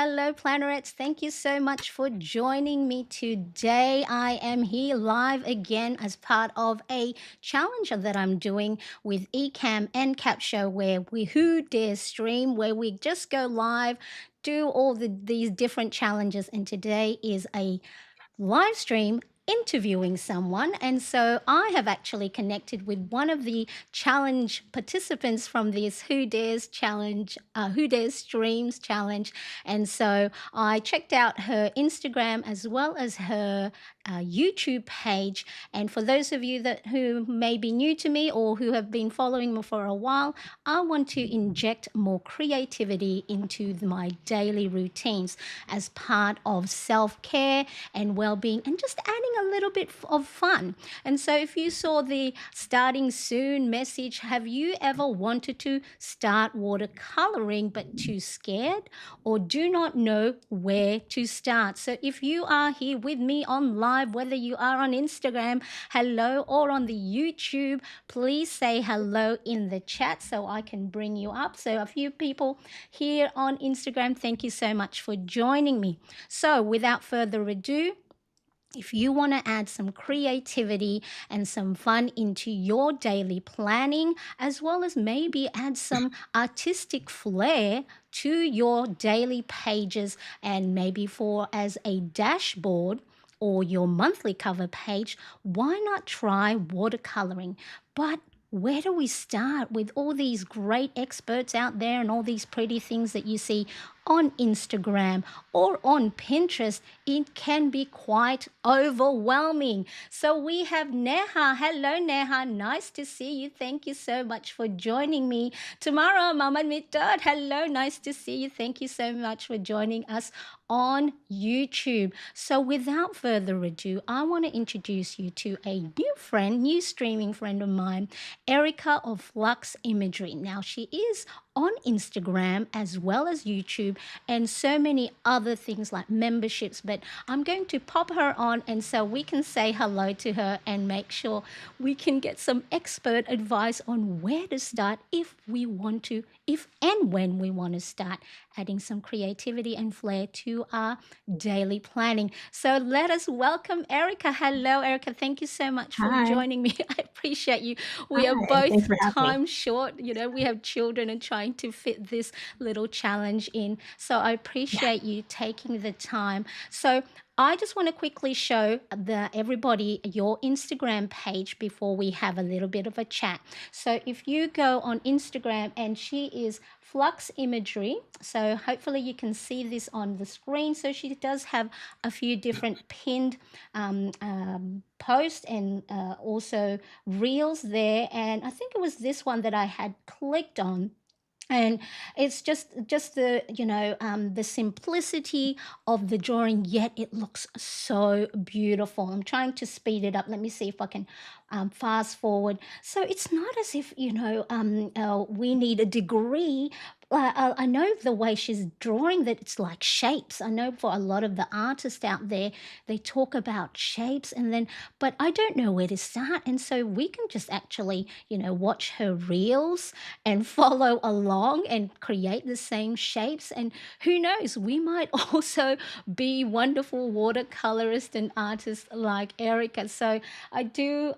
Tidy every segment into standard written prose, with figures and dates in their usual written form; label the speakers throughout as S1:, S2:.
S1: hello, Planets. Thank you so much for joining me today. I am here live again as part of a challenge that I'm doing with Ecamm and Capshow, where we Who Dare Stream, where we just go live, do all these different challenges. And today is a live stream interviewing someone. And so I have actually connected with one of the challenge participants from this Who Dares challenge, Who Dares Streams challenge. And so I checked out her Instagram as well as her YouTube page. And for those of you who may be new to me or who have been following me for a while, I want to inject more creativity into my daily routines as part of self-care and well-being, and just adding a little bit of fun. And so if you saw the starting soon message, have you ever wanted to start watercoloring but too scared or do not know where to start? So if you are here with me on live, whether you are on Instagram, hello, or on the YouTube, please say hello in the chat so I can bring you up. So a few people here on Instagram, thank you so much for joining me. So without further ado, if you want to add some creativity and some fun into your daily planning, as well as maybe add some artistic flair to your daily pages, and maybe for as a dashboard or your monthly cover page, why not try watercoloring? But where do we start with all these great experts out there and all these pretty things that you see on Instagram or on Pinterest? It can be quite overwhelming. So we have Neha. Hello, Neha. Nice to see you. Thank you so much for joining me. Tomorrow, Mama Mitad. Hello, nice to see you. Thank you so much for joining us on YouTube. So without further ado, I want to introduce you to a new friend, new streaming friend of mine, Erika of Flux Imagery. Now, she is on Instagram as well as YouTube and so many other things like memberships, but I'm going to pop her on and so we can say hello to her and make sure we can get some expert advice on where to start if we want to, if and when we want to start adding some creativity and flair to our daily planning. So let us welcome Erika. Hello, Erika. Thank you so much for
S2: Hi.
S1: joining me. I appreciate you. We are
S2: Hi. Thanks
S1: both
S2: for having me.
S1: time short. You know, we have children and trying to fit this little challenge in. So I
S2: Yeah.
S1: appreciate you taking the time. So I just want to quickly show everybody your Instagram page before we have a little bit of a chat. So if you go on Instagram, and she is Flux Imagery, so hopefully you can see this on the screen. So she does have a few different pinned posts and also reels there. And I think it was this one that I had clicked on, and it's just the the simplicity of the drawing, yet it looks so beautiful. I'm trying to speed it up. Let me see if I can fast forward. So it's not as if we need a degree. I know the way she's drawing that it's like shapes. I know for a lot of the artists out there, they talk about shapes, and then but I don't know where to start. And so we can just actually watch her reels and follow along and create the same shapes. And who knows, we might also be wonderful watercolorists and artists like Erica. So I do,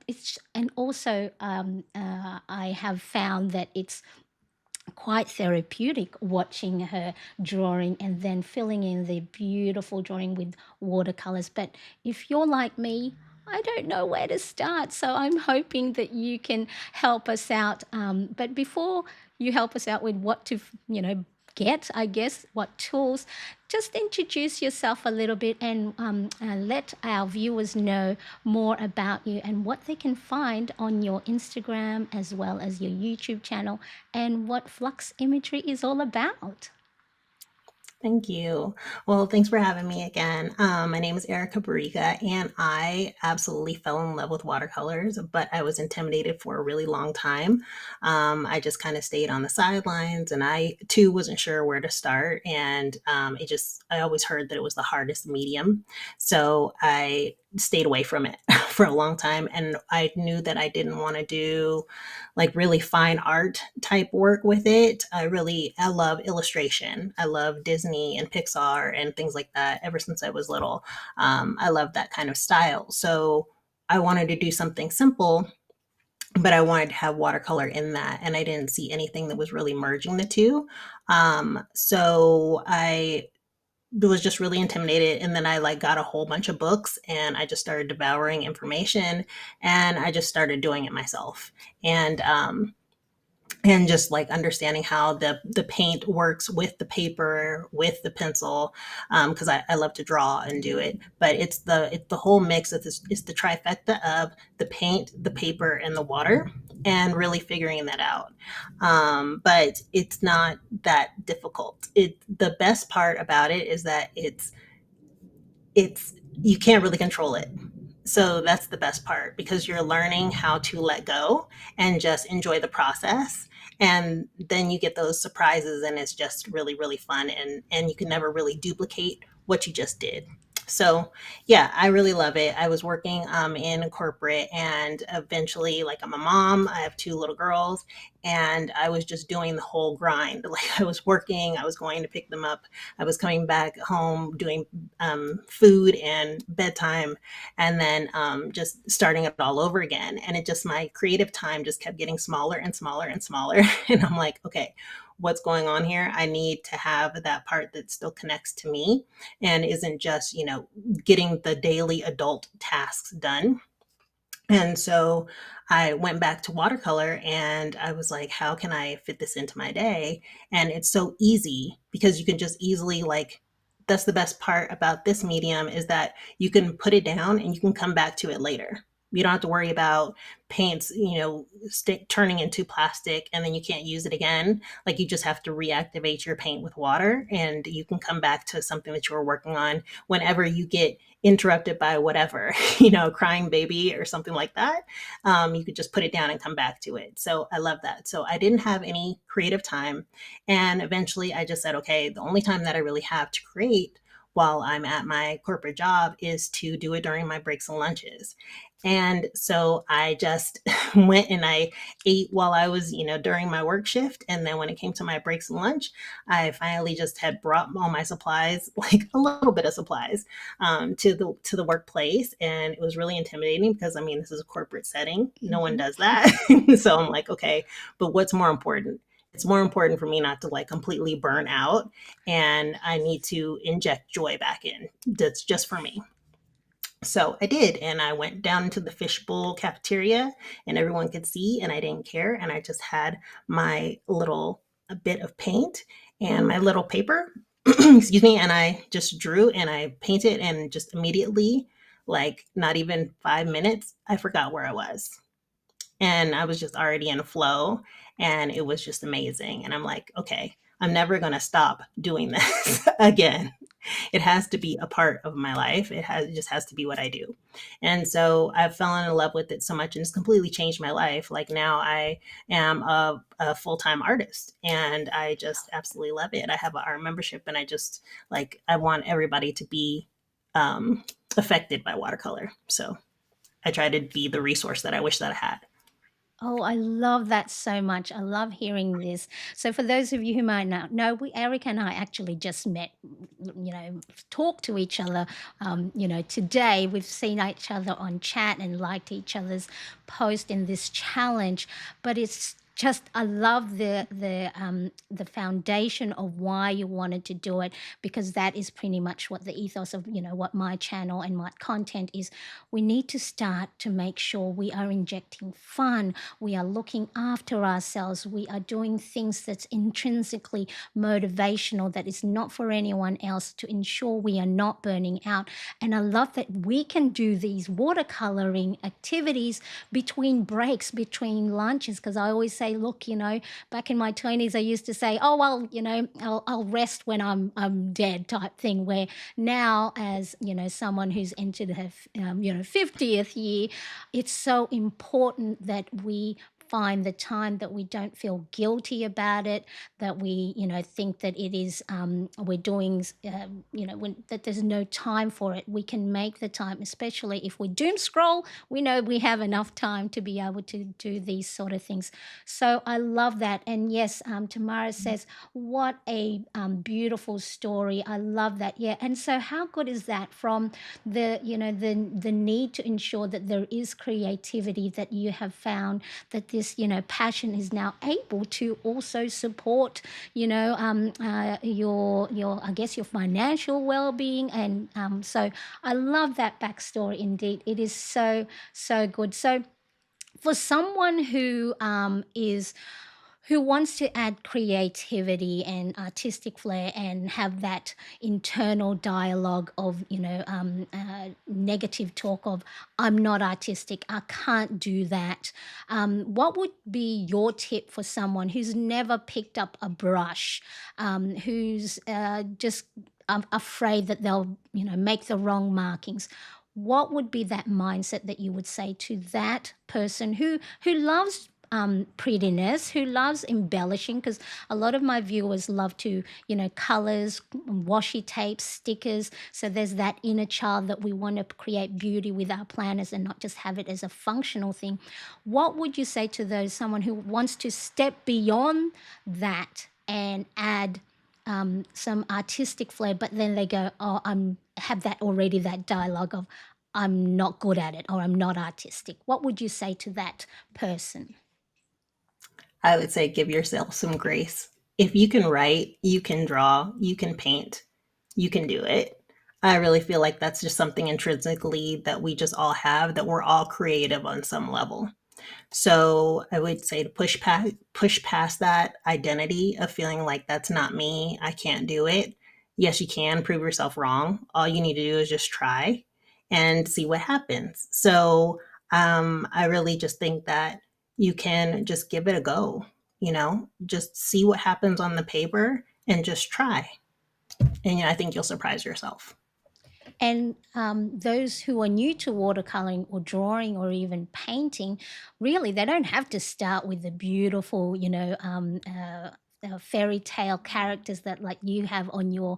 S1: it's, and also I have found that it's quite therapeutic watching her drawing and then filling in the beautiful drawing with watercolors. But if you're like me, I don't know where to start. So I'm hoping that you can help us out. But before you help us out with what to, get, I guess, what tools, just introduce yourself a little bit and let our viewers know more about you and what they can find on your Instagram as well as your YouTube channel and what Flux Imagery is all about.
S2: Thank you. Well, thanks for having me again. My name is Erika Barika, and I absolutely fell in love with watercolors, but I was intimidated for a really long time. I just kind of stayed on the sidelines, and I too wasn't sure where to start. And I always heard that it was the hardest medium. So I stayed away from it for a long time. And I knew that I didn't want to do like really fine art type work with it. I love illustration. I love Disney and Pixar and things like that ever since I was little. I love that kind of style. So I wanted to do something simple, but I wanted to have watercolor in that, and I didn't see anything that was really merging the two. So I was just really intimidated, and then I like got a whole bunch of books, and I just started devouring information, and I just started doing it myself. And just like understanding how the paint works with the paper, with the pencil, because I love to draw and do it. But it's the whole mix of this. It's the trifecta of the paint, the paper, and the water, and really figuring that out. But it's not that difficult. It The best part about it is that it's you can't really control it. So that's the best part, because you're learning how to let go and just enjoy the process. And then you get those surprises, and it's just really, really fun. And you can never really duplicate what you just did. So yeah, I really love it. I was working in corporate, and eventually, like, I'm a mom. I have two little girls, and I was just doing the whole grind. Like, I was working, I was going to pick them up, I was coming back home, doing food and bedtime, and then just starting it all over again. And it just, my creative time just kept getting smaller and smaller and smaller. And I'm like, okay, what's going on here? I need to have that part that still connects to me and isn't just, getting the daily adult tasks done. And so I went back to watercolor, and I was like, how can I fit this into my day? And it's so easy because you can just easily, like, that's the best part about this medium, is that you can put it down and you can come back to it later. You don't have to worry about paints, turning into plastic and then you can't use it again. Like, you just have to reactivate your paint with water, and you can come back to something that you were working on whenever you get interrupted by whatever, crying baby or something like that. You could just put it down and come back to it. So I love that. So I didn't have any creative time. And eventually I just said, okay, the only time that I really have to create while I'm at my corporate job is to do it during my breaks and lunches. And so I just went and I ate while I was, during my work shift. And then when it came to my breaks and lunch, I finally just had brought all my supplies, like a little bit of supplies, to the workplace. And it was really intimidating because, I mean, this is a corporate setting. No one
S1: Mhm.
S2: does that. So I'm like, okay, but what's more important? It's more important for me not to like completely burn out, and I need to inject joy back in. That's just for me. So I did, and I went down into the fishbowl cafeteria, and everyone could see, and I didn't care. And I just had my little a bit of paint and my little paper, excuse me, and I just drew and I painted, and just immediately, like not even 5 minutes, I forgot where I was. And I was just already in a flow, and it was just amazing. And I'm like, okay, I'm never going to stop doing this again. It has to be a part of my life. It just has to be what I do. And so I've fallen in love with it so much, and it's completely changed my life. Like, now I am a full-time artist, and I just absolutely love it. I have an art membership, and I just, like, I want everybody to be um, affected by watercolor. So I try to be the resource that I wish that I had.
S1: Oh, I love that so much. I love hearing this. So, for those of you who might not know, Erica and I actually just met, talked to each other. Today we've seen each other on chat and liked each other's post in this challenge. But it's just, I love the foundation of why you wanted to do it, because that is pretty much what the ethos of what my channel and my content is. We need to start to make sure we are injecting fun, we are looking after ourselves, we are doing things that's intrinsically motivational, that is not for anyone else, to ensure we are not burning out. And I love that we can do these watercoloring activities between breaks, between lunches, because I always say, look, back in my 20s, I used to say, oh, well, I'll rest when I'm dead, type thing, where now, as someone who's entered her 50th year, it's so important that we find the time, that we don't feel guilty about it, that we, think that it is, we're doing, that there's no time for it. We can make the time, especially if we doom scroll, we know we have enough time to be able to do these sort of things. So I love that. And yes, Tamara says, what a beautiful story. I love that. Yeah. And so how good is that, from the need to ensure that there is creativity, that you have found that this, passion is now able to also support, your, I guess, your financial well-being. And so I love that backstory indeed. It is so, so good. So for someone who wants to add creativity and artistic flair and have that internal dialogue of, negative talk of, I'm not artistic, I can't do that. What would be your tip for someone who's never picked up a brush, who's just afraid that they'll, make the wrong markings? What would be that mindset that you would say to that person who loves prettiness, who loves embellishing? Because a lot of my viewers love to, colors, washi tapes, stickers. So there's that inner child that we want to create beauty with our planners and not just have it as a functional thing. What would you say to those, someone who wants to step beyond that and add some artistic flair, but then they go, oh, I'm have that already, that dialogue of, I'm not good at it or I'm not artistic? What would you say to that person?
S2: I would say give yourself some grace. If you can write, you can draw, you can paint, you can do it. I really feel like that's just something intrinsically that we just all have, that we're all creative on some level. So I would say to push past that identity of feeling like that's not me, I can't do it. Yes, you can prove yourself wrong. All you need to do is just try and see what happens. So I really just think that you can just give it a go. Just see what happens on the paper and just try. And I think you'll surprise yourself.
S1: And those who are new to watercoloring or drawing or even painting, really, they don't have to start with the beautiful, fairy tale characters that like you have on your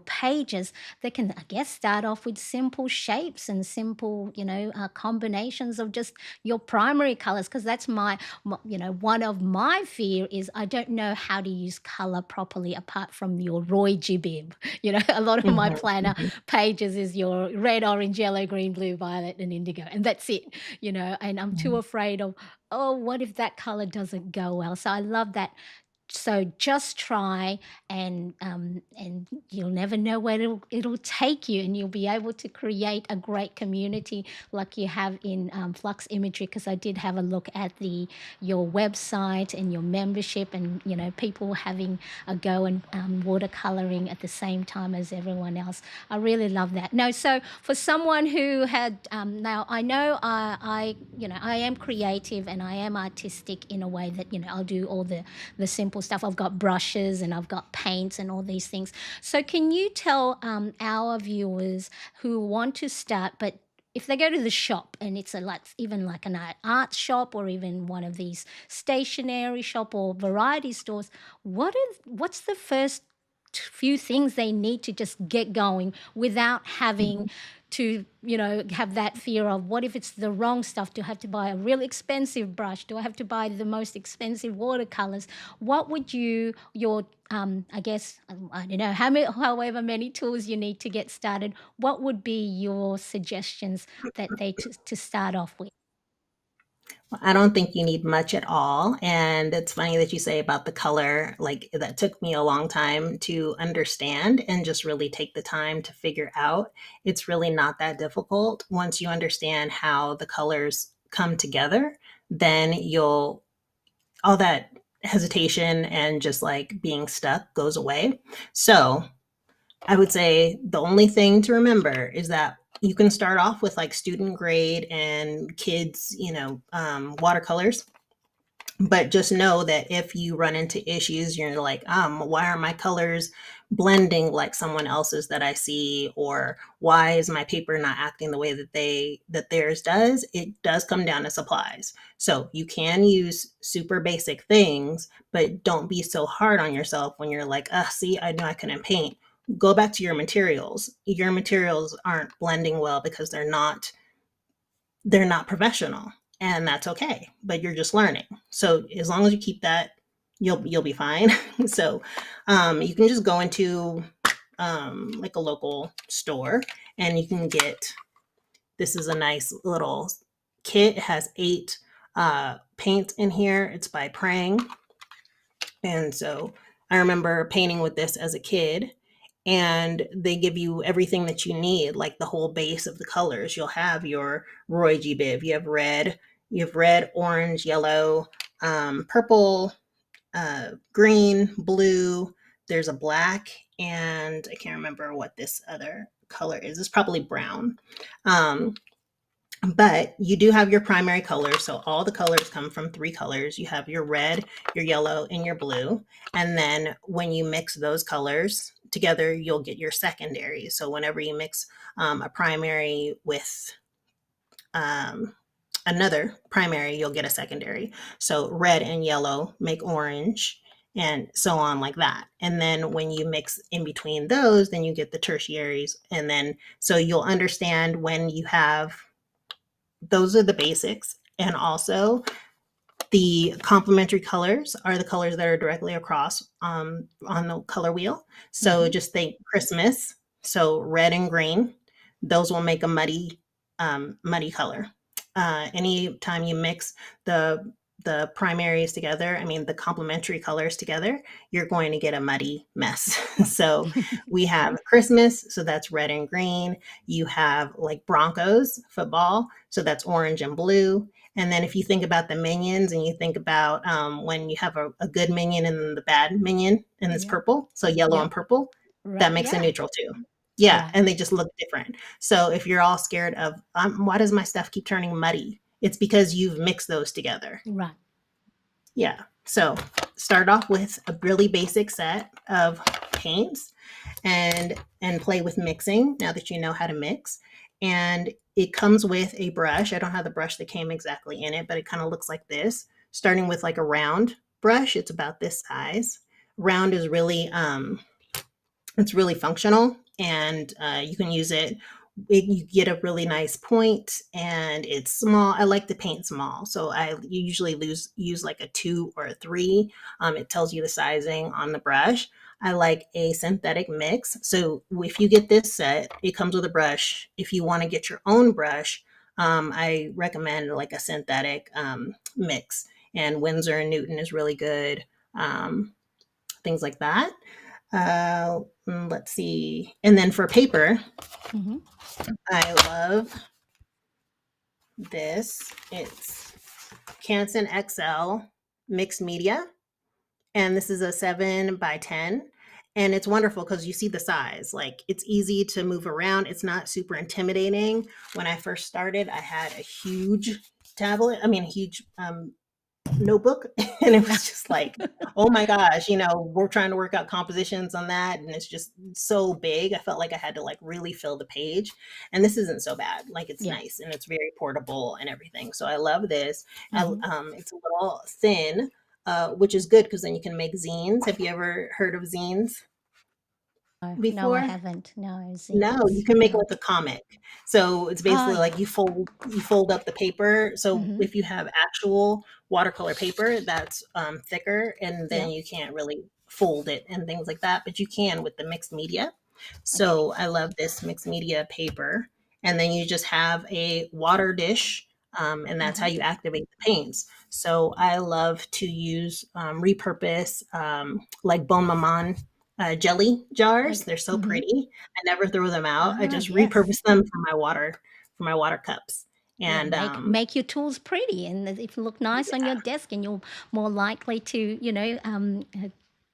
S1: pages. They can, I guess, start off with simple shapes and simple, combinations of just your primary colors. Because that's one of my fear is I don't know how to use color properly apart from your Roy G bib. A lot of my
S2: Mhm,
S1: planner
S2: mhm,
S1: pages is your red, orange, yellow, green, blue, violet, and indigo, and that's it. And I'm too
S2: mhm.
S1: afraid of, oh, what if that color doesn't go well? So I love that. So just try, and you'll never know where it'll take you, and you'll be able to create a great community like you have in Flux Imagery. Because I did have a look at the your website and your membership, and people having a go and watercoloring at the same time as everyone else. I really love that. No, so for someone who had now, I know I am creative and I am artistic in a way that I'll do all the simple stuff. I've got brushes and I've got paints and all these things. So can you tell our viewers who want to start, but if they go to the shop and it's like even like an art shop or even one of these stationery shop or variety stores, what's the first few things they need to just get going without having to have that fear of, what if it's the wrong stuff? Do I have to buy a really expensive brush? Do I have to buy the most expensive watercolors? What would your I guess, I don't know however many tools you need to get started, what would be your suggestions that they to start off with?
S2: I don't think you need much at all. And it's funny that you say about the color, like that took me a long time to understand and just really take the time to figure out. It's really not that difficult. Once you understand how the colors come together, then all that hesitation and just like being stuck goes away. So I would say the only thing to remember is that you can start off with like student grade and kids, watercolors. But just know that if you run into issues, you're like, why are my colors blending like someone else's that I see, or why is my paper not acting the way that theirs does? It does come down to supplies. So you can use super basic things, but don't be so hard on yourself when you're like, see, I know I couldn't paint. Go back to your materials. Your materials aren't blending well because they're not professional, and that's okay, but you're just learning. So as long as you keep that, you'll be fine. So you can just go into like a local store, and you can get, this is a nice little kit. It has 8 paints in here. It's by Prang. And so I remember painting with this as a kid, and they give you everything that you need, like the whole base of the colors. You'll have your Roy G. Biv. You have red, orange, yellow, purple, green, blue. There's a black, and I can't remember what this other color is. It's probably brown. Um, but you do have your primary colors. So all the colors come from 3 colors. You have your red, your yellow, and your blue. And then when you mix those colors together, you'll get your secondary. So whenever you mix a primary with um, another primary, you'll get a secondary. So red and yellow make orange, and so on, like that. And then when you mix in between those, then you get the tertiaries. And then so you'll understand when you have, those are the basics. And also the complementary colors are the colors that are directly across on the color wheel. So
S1: Hmm.
S2: just think Christmas. So red and green, those will make a muddy color. Anytime you mix the the primaries together, I mean the complementary colors together, you're going to get a muddy mess. So we have Christmas, so that's red and green. You have like Broncos football, so that's orange and blue. And then if you think about the minions, and you think about when you have a good minion and the bad minion, and it's
S1: Yep.
S2: purple, so yellow and
S1: Yep.
S2: purple, that
S1: Right.
S2: makes a
S1: Yeah.
S2: neutral too. Yeah,
S1: Right.
S2: and they just look different. So if you're all scared of, why does my stuff keep turning muddy? It's because you've mixed those together.
S1: Right.
S2: Yeah. So start off with a really basic set of paints, and play with mixing now that you know how to mix. And it comes with a brush. I don't have the brush that came exactly in it, but it kind of looks like this. Starting with like a round brush, it's about this size. Round is really it's really functional, and you can use it. You get a really nice point, and it's small. I like to paint small, so I usually use like a 2 or a 3. It tells you the sizing on the brush. I like a synthetic mix. So if you get this set, it comes with a brush. If you want to get your own brush, I recommend like a synthetic mix. And Winsor and Newton is really good. Um, Things like that. Let's see. And then for paper,
S1: Hmm.
S2: I love this. It's Canson XL mixed media. And this is a 7 by 10. And it's wonderful because you see the size. Like it's easy to move around. It's not super intimidating. When I first started, I had a huge tablet, I mean, a huge notebook. And it was just like, oh my gosh, we're trying to work out compositions on that, and it's just so big. I felt like I had to like really fill the page. And this isn't so bad. Like it's
S1: Yeah.
S2: nice, and it's very portable and everything. So I love this.
S1: Hmm.
S2: It's a little thin, which is good because then you can make zines. Have you ever heard of zines
S1: No, no, I
S2: before?
S1: haven't. No,
S2: No, you
S1: zines.
S2: can make
S1: No.
S2: like a comic. So it's
S1: Oh,
S2: basically like
S1: yeah.
S2: you fold up the paper. So
S1: Hmm.
S2: if you have actual watercolor paper that's thicker, and then
S1: Yep.
S2: you can't really fold it and things like that, but you can with the mixed media.
S1: Okay.
S2: So I love this mixed media paper. And then you just have a water dish, and that's how
S1: Hmm.
S2: you activate the paints. So I love to use repurpose like Bon Maman jelly jars.
S1: Okay.
S2: They're so
S1: Hmm.
S2: pretty. I never throw them out. I
S1: Ah,
S2: just
S1: yes.
S2: repurpose them for my water cups.
S1: Yeah,
S2: And
S1: make your tools pretty, and if you look nice on your desk, and you're more likely to,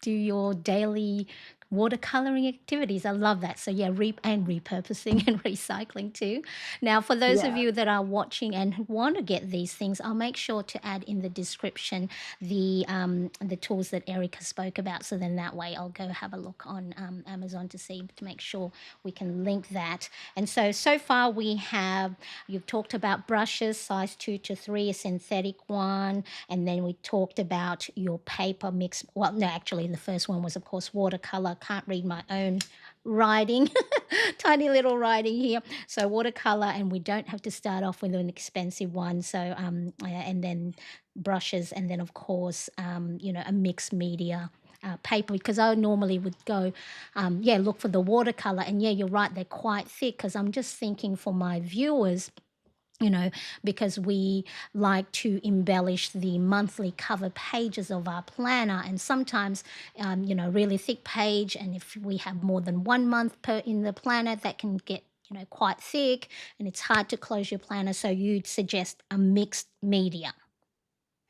S1: do your daily watercoloring activities. I love that. So yeah, and repurposing and recycling too. Now, for those of
S2: Yeah.
S1: you that are watching and want to get these things, I'll make sure to add in the description the tools that Erica spoke about. So then that way I'll go have a look on Amazon to see to make sure we can link that. And so far we have, you've talked about brushes, size 2 to 3, a synthetic one, and then we talked about your paper mix. Well, no, actually, the first one was, of course, watercolor. Can't read my own writing, tiny little writing here. So watercolor, and we don't have to start off with an expensive one. So and then brushes, and then of course, a mixed media. Paper, because I normally would go, look for the watercolor, and yeah, you're right, they're quite thick. Because I'm just thinking for my viewers, you know, because we like to embellish the monthly cover pages of our planner, and sometimes, really thick page, and if we have more than 1 month per in the planner, that can get quite thick, and it's hard to close your planner. So you'd suggest a mixed media.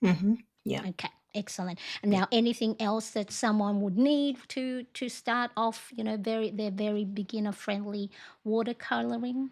S2: Hmm. Yeah.
S1: Okay, excellent. And
S2: Yeah.
S1: now, anything else that someone would need to start off, their very beginner friendly watercoloring?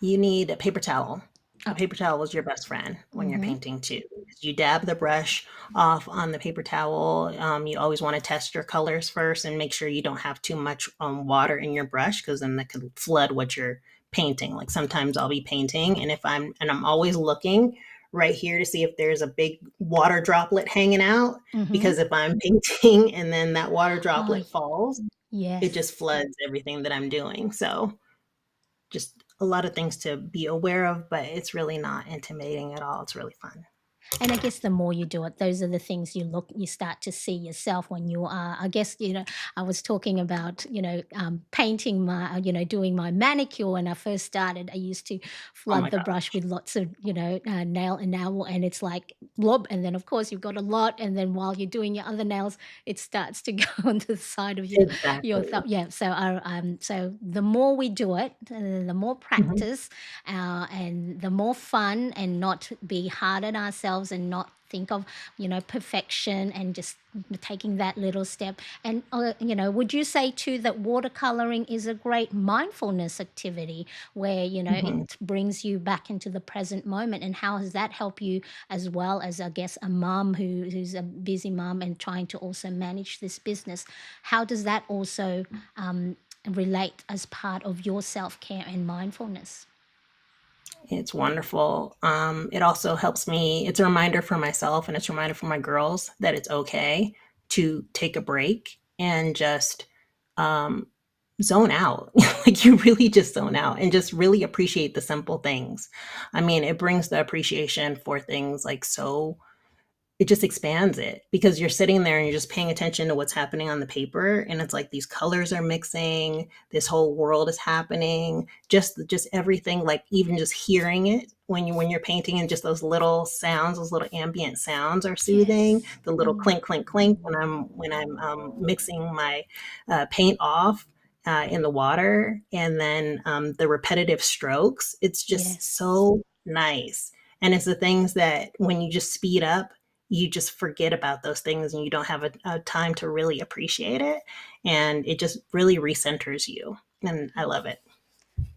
S2: You need a paper towel. A
S1: Oh,
S2: paper towel is your best friend when you're
S1: mm-hmm,
S2: painting too. You dab the brush off on the paper towel. You always want to test your colors first and make sure you don't have too much water in your brush, because then that could flood what you're painting. Like sometimes I'll be painting, and I'm always looking right here to see if there's a big water droplet hanging out,
S1: mm-hmm.
S2: because if I'm painting and then that water
S1: Oh,
S2: droplet falls, it
S1: yes.
S2: just floods everything that I'm doing. So just a lot of things to be aware of, but it's really not intimidating at all. It's really fun.
S1: And I guess the more you do it, those are the things you start to see yourself when you are. I guess I was talking about painting my doing my manicure when I first started. I used to
S2: Oh
S1: flood
S2: my
S1: the brush
S2: gosh.
S1: with lots of nail enamel, and it's like blob, and then of course you've got a lot, and then while you're doing your other nails, it starts to go onto the side of your thumb.
S2: Exactly.
S1: Yeah. So the more we do it, the more
S2: Mhm.
S1: practice, and the more fun, and not be hard on ourselves, and not think of perfection, and just taking that little step. And would you say too that watercoloring is a great mindfulness activity, where
S2: Mhm.
S1: it brings you back into the present moment? And how has that helped you, as well as, I guess, a mom who's a busy mom and trying to also manage this business? How does that also relate as part of your self-care and mindfulness?
S2: It's wonderful. It also helps me. It's a reminder for myself, and it's a reminder for my girls that it's okay to take a break and just um, zone out. Like you really just zone out and just really appreciate the simple things. I mean, it brings the appreciation for things like so it just expands it, because you're sitting there and you're just paying attention to what's happening on the paper, and it's like these colors are mixing, this whole world is happening, just everything, like even just hearing it when you're painting, and just those little sounds, those little ambient sounds are soothing,
S1: Yes.
S2: the little
S1: Mm.
S2: clink clink clink when I'm mixing my paint off in the water, and then the repetitive strokes, it's just
S1: Yes.
S2: so nice. And it's the things that when you just speed up, you just forget about those things, and you don't have a time to really appreciate it. And it just really recenters you. And I love it.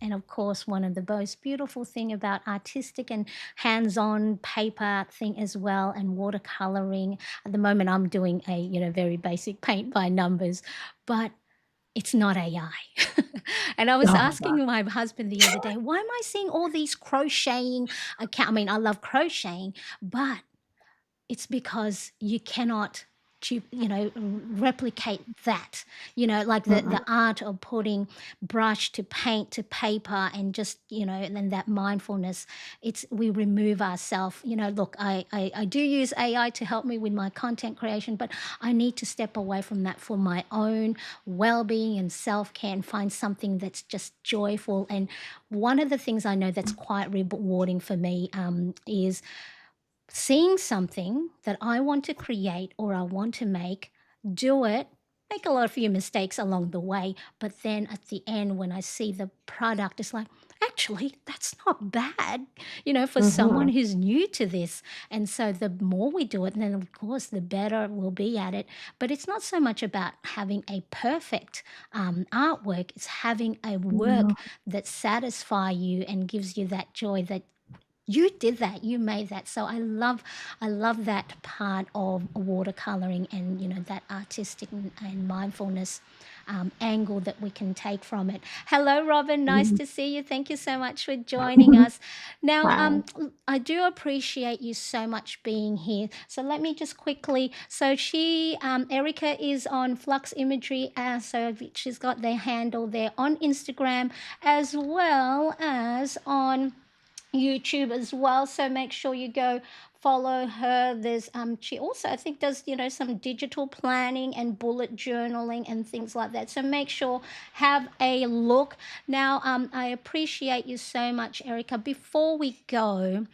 S1: And of course, one of the most beautiful thing about artistic and hands-on paper thing as well, and watercoloring. At the moment, I'm doing a very basic paint by numbers, but it's not AI. And I was
S2: Oh my
S1: asking
S2: gosh.
S1: my husband the other day, why am I seeing all these crocheting account? I mean, I love crocheting, but it's because you cannot replicate that, like the
S2: Mm-mm.
S1: art of putting brush to paint to paper, and just and then that mindfulness. It's We remove ourselves. Look, I do use AI to help me with my content creation, but I need to step away from that for my own well-being and self-care, and find something that's just joyful. And one of the things I know that's quite rewarding for me is seeing something that I want to create or I want to make, do it, make a lot of few mistakes along the way, but then at the end, when I see the product, it's like, actually, that's not bad, for someone
S2: Mhm.
S1: who's new to this. And so the more we do it, then of course, the better we'll be at it. But it's not so much about having a perfect artwork, it's having a work
S2: No.
S1: that satisfy you and gives you that joy that you did that, you made that. So I love that part of watercoloring, and that artistic and mindfulness angle that we can take from it. Hello, Robin, nice
S2: Mhm.
S1: to see you. Thank you so much for joining us. Now,
S2: Hi.
S1: I do appreciate you so much being here. So let me just quickly, so Erica is on Flux Imagery, so she's got their handle there on Instagram as well as on YouTube as well. So make sure you go follow her. There's she also, I think, does some digital planning and bullet journaling and things like that. So make sure, have a look. Now, I appreciate you so much, Erica. Before we go,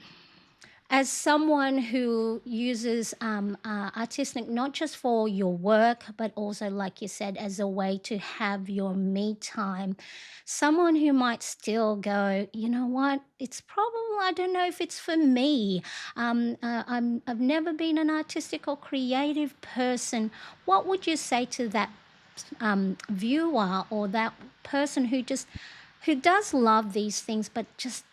S1: as someone who uses artistic not just for your work, but also, like you said, as a way to have your me time, someone who might still go, you know what, it's probably, I don't know if it's for me. I've never been an artistic or creative person. What would you say to that viewer, or that person who does love these things, but just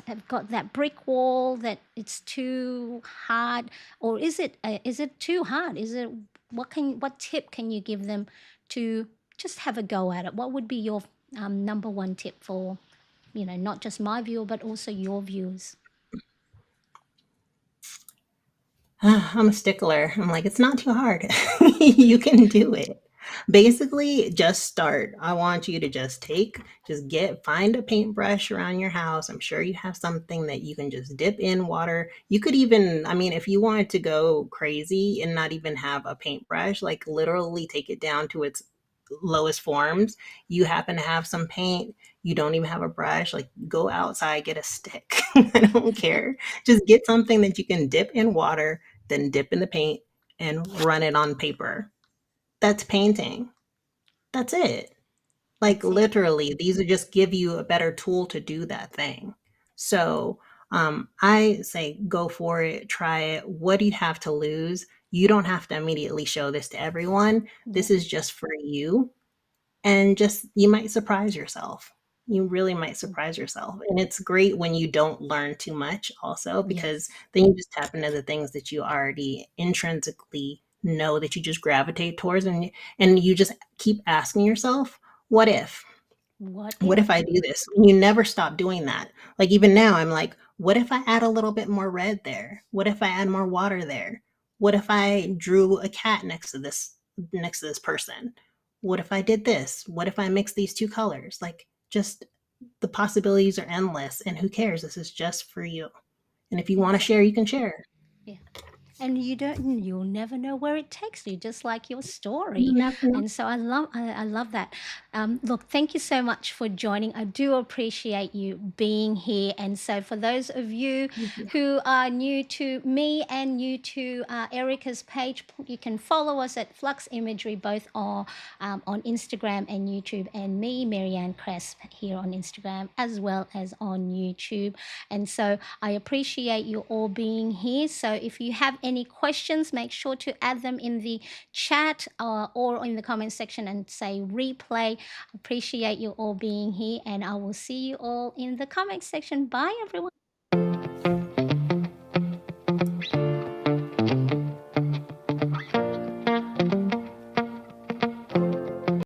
S1: have got that brick wall that it's too hard? Or is it too hard? Is it, what tip can you give them to just have a go at it? What would be your number one tip for not just my viewer, but also your viewers?
S2: I'm a stickler. I'm like, it's not too hard. You can do it. Basically, just start. I want you to find a paintbrush around your house. I'm sure you have something that you can just dip in water. You could even, I mean, if you wanted to go crazy and not even have a paintbrush, like literally take it down to its lowest forms. You happen to have some paint, you don't even have a brush, like go outside, get a stick. I don't care. Just get something that you can dip in water, then dip in the paint and run it on paper. That's painting. That's it. Like
S1: That's it.
S2: literally, these are just give you a better tool to do that thing. So I say go for it, try it. What do you have to lose? You don't have to immediately show this to everyone.
S1: Yeah.
S2: This is just for you, and just you might surprise yourself. You really might surprise yourself. And it's great when you don't learn too much also, because
S1: Yes.
S2: then you just tap into the things that you already intrinsically know that you just gravitate towards, and you just keep asking yourself, what if?
S1: What
S2: What if
S1: if?
S2: I do this? You never stop doing that. Like even now, I'm like, what if I add a little bit more red there? What if I add more water there? What if I drew a cat next to this person? What if I did this? What if I mix these two colors? Like just the possibilities are endless, and who cares? This is just for you. And if you want to share,
S1: Exactly.
S2: you can share.
S1: Yeah. And you'll never know where it takes you, just like your story.
S2: You never know.
S1: And so I love that. Look, thank you so much for joining. I do appreciate you being here. And so for those of you who are new to me and new to Erica's page, you can follow us at Flux Imagery, both on Instagram and YouTube, and me, Marianne Cresp, here on Instagram as well as on YouTube. And so I appreciate you all being here. So if you have any questions, make sure to add them in the chat, or in the comment section, and say replay. Appreciate you all being here, and I will see you all in the comment section. Bye, everyone.